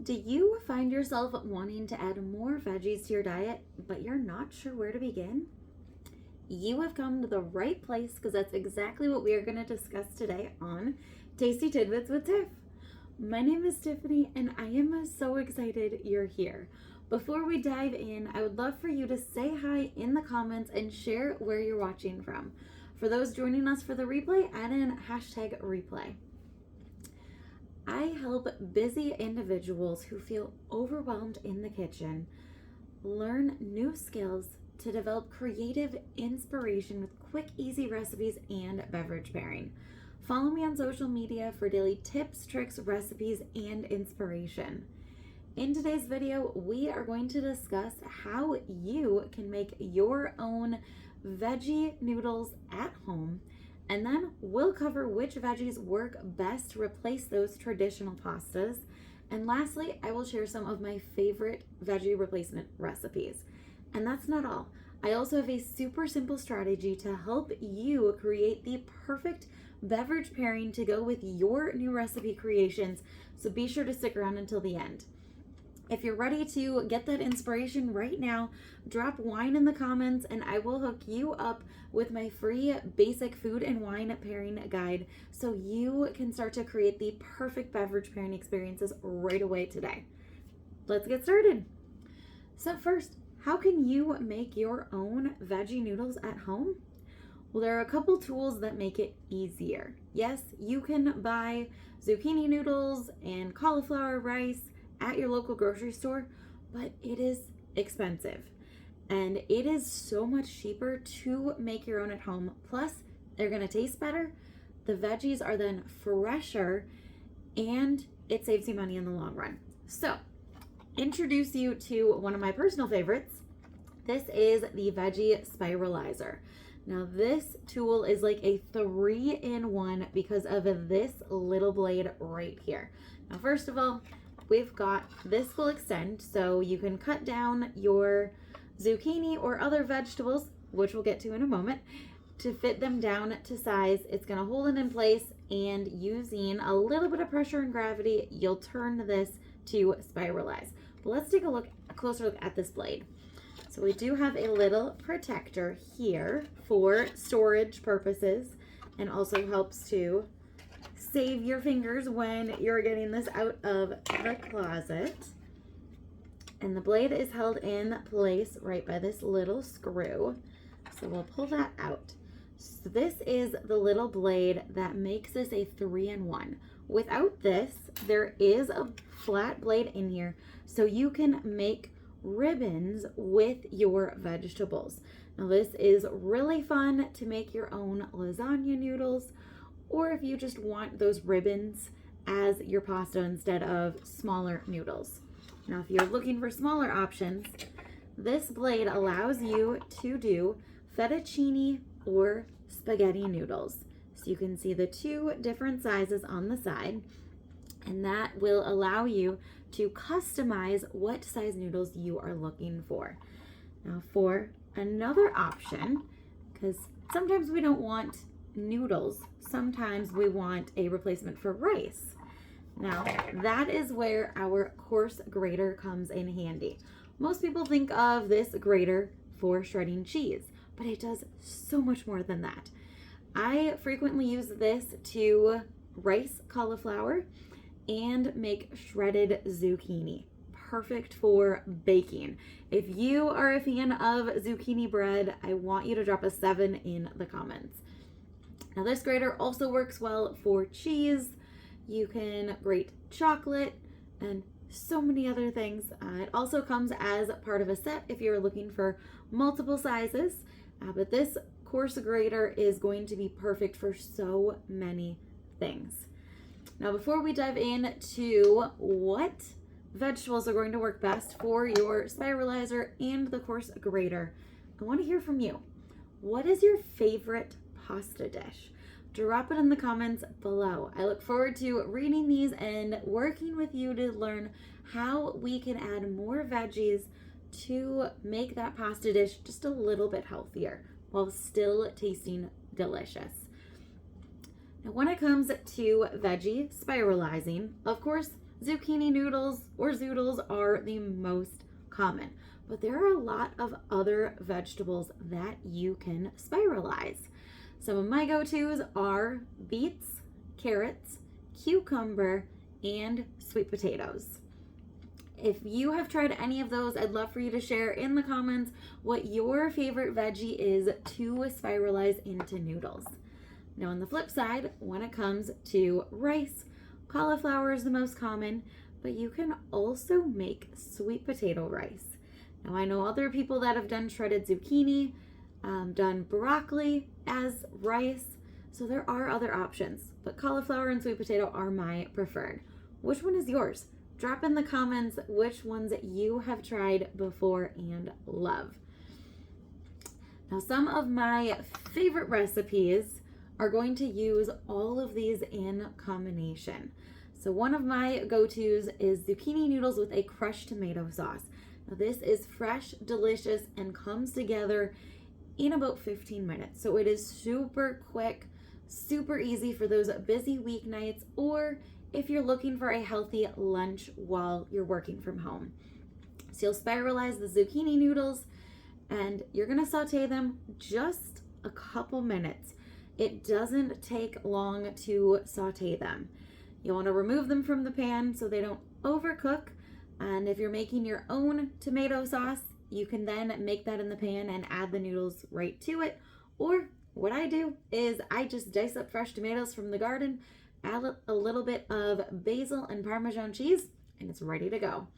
Do you find yourself wanting to add more veggies to your diet, but you're not sure where to begin? You have come to the right place because that's exactly what we are going to discuss today on Tasty Tidbits with Tiff. My name is Tiffany and I am so excited you're here. Before we dive in, I would love for you to say hi in the comments and share where you're watching from. For those joining us for the replay, add in #replay. I help busy individuals who feel overwhelmed in the kitchen learn new skills to develop creative inspiration with quick, easy recipes and beverage pairing. Follow me on social media for daily tips, tricks, recipes, and inspiration. In today's video, we are going to discuss how you can make your own veggie noodles at home, and then we'll cover which veggies work best to replace those traditional pastas. And lastly, I will share some of my favorite veggie replacement recipes. And that's not all. I also have a super simple strategy to help you create the perfect beverage pairing to go with your new recipe creations. So be sure to stick around until the end. If you're ready to get that inspiration right now, drop wine in the comments and I will hook you up with my free basic food and wine pairing guide so you can start to create the perfect beverage pairing experiences right away today. Let's get started. So first, how can you make your own veggie noodles at home? Well, there are a couple tools that make it easier. Yes, you can buy zucchini noodles and cauliflower rice at your local grocery store, but it is expensive and it is so much cheaper to make your own at home. Plus, they're gonna taste better, the veggies are then fresher, and it saves you money in the long run. So, introduce you to one of my personal favorites. This is the Veggie Spiralizer. Now, this tool is like a 3-in-1 because of this little blade right here. Now, first of all, we've got this will extend so you can cut down your zucchini or other vegetables, which we'll get to in a moment, to fit them down to size. It's going to hold it in place, and using a little bit of pressure and gravity, you'll turn this to spiralize. But let's take a closer look at this blade. So we do have a little protector here for storage purposes, and also helps to save your fingers when you're getting this out of the closet. And the blade is held in place right by this little screw. So we'll pull that out. So this is the little blade that makes this a 3-in-1. Without this, there is a flat blade in here so you can make ribbons with your vegetables. Now this is really fun to make your own lasagna noodles, or if you just want those ribbons as your pasta instead of smaller noodles. Now, if you're looking for smaller options, this blade allows you to do fettuccine or spaghetti noodles. So you can see the two different sizes on the side, and that will allow you to customize what size noodles you are looking for. Now, for another option, because sometimes we don't want noodles, sometimes we want a replacement for rice. Now, that is where our coarse grater comes in handy. Most people think of this grater for shredding cheese, but it does so much more than that. I frequently use this to rice cauliflower and make shredded zucchini. Perfect for baking. If you are a fan of zucchini bread, I want you to drop a 7 in the comments. Now, this grater also works well for cheese. You can grate chocolate and so many other things. It also comes as part of a set if you're looking for multiple sizes. But this coarse grater is going to be perfect for so many things. Now, before we dive into what vegetables are going to work best for your spiralizer and the coarse grater, I want to hear from you. What is your favorite pasta dish? Drop it in the comments below. I look forward to reading these and working with you to learn how we can add more veggies to make that pasta dish just a little bit healthier while still tasting delicious. Now, when it comes to veggie spiralizing, of course, zucchini noodles or zoodles are the most common, but there are a lot of other vegetables that you can spiralize. Some of my go-tos are beets, carrots, cucumber, and sweet potatoes. If you have tried any of those, I'd love for you to share in the comments what your favorite veggie is to spiralize into noodles. Now on the flip side, when it comes to rice, cauliflower is the most common, but you can also make sweet potato rice. Now I know other people that have done shredded zucchini, done broccoli as rice, so there are other options, but cauliflower and sweet potato are my preferred. Which one is yours? Drop in the comments which ones you have tried before and love. Now, some of my favorite recipes are going to use all of these in combination. So one of my go-tos is zucchini noodles with a crushed tomato sauce. Now, this is fresh, delicious, and comes together in about 15 minutes. So it is super quick, super easy for those busy weeknights, or if you're looking for a healthy lunch while you're working from home. So you'll spiralize the zucchini noodles and you're gonna saute them just a couple minutes. It doesn't take long to saute them. You wanna remove them from the pan so they don't overcook. And if you're making your own tomato sauce, you can then make that in the pan and add the noodles right to it. Or what I do is I just dice up fresh tomatoes from the garden, add a little bit of basil and Parmesan cheese, and it's ready to go.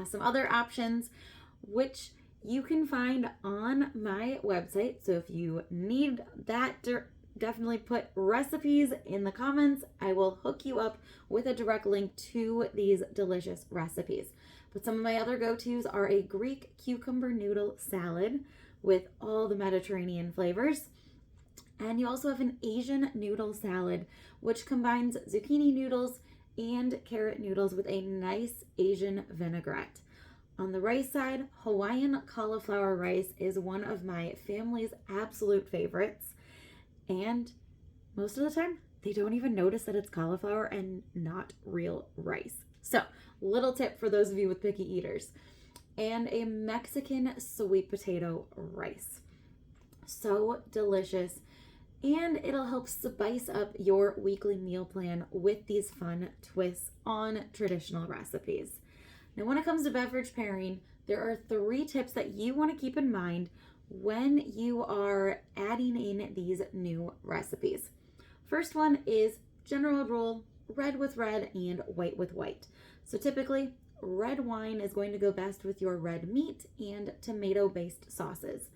Some other options, which you can find on my website. So if you need that, definitely put recipes in the comments. I will hook you up with a direct link to these delicious recipes. But some of my other go-tos are a Greek cucumber noodle salad with all the Mediterranean flavors. And you also have an Asian noodle salad, which combines zucchini noodles and carrot noodles with a nice Asian vinaigrette. On the rice side, Hawaiian cauliflower rice is one of my family's absolute favorites. And most of the time, they don't even notice that it's cauliflower and not real rice. So, little tip for those of you with picky eaters. And a Mexican sweet potato rice. So delicious. And it'll help spice up your weekly meal plan with these fun twists on traditional recipes. Now, when it comes to beverage pairing, there are 3 tips that you want to keep in mind when you are adding in these new recipes. First one is general rule, red with red and white with white. So typically, red wine is going to go best with your red meat and tomato-based sauces.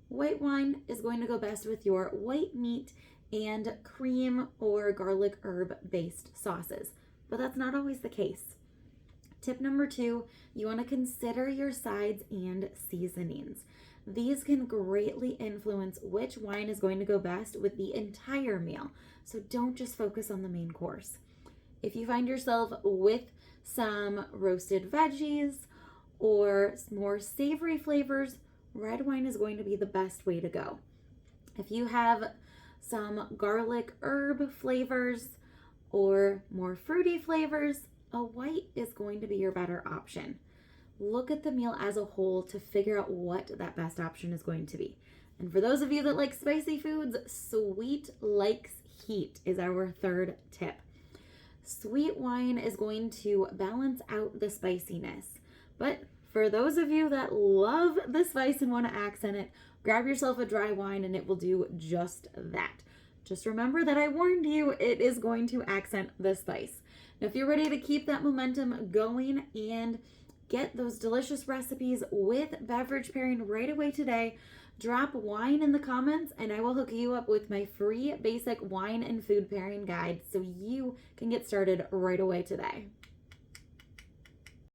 White wine is going to go best with your white meat and cream or garlic herb-based sauces, but that's not always the case. Tip number 2, you want to consider your sides and seasonings. These can greatly influence which wine is going to go best with the entire meal, so don't just focus on the main course. If you find yourself with some roasted veggies or more savory flavors, red wine is going to be the best way to go. If you have some garlic herb flavors or more fruity flavors, a white is going to be your better option. Look at the meal as a whole to figure out what that best option is going to be. And for those of you that like spicy foods, sweet likes heat is our 3rd tip. Sweet wine is going to balance out the spiciness, but for those of you that love the spice and want to accent it, grab yourself a dry wine and it will do just that. Just remember that I warned you, it is going to accent the spice. Now, if you're ready to keep that momentum going and get those delicious recipes with beverage pairing right away today, drop wine in the comments and I will hook you up with my free basic wine and food pairing guide so you can get started right away today.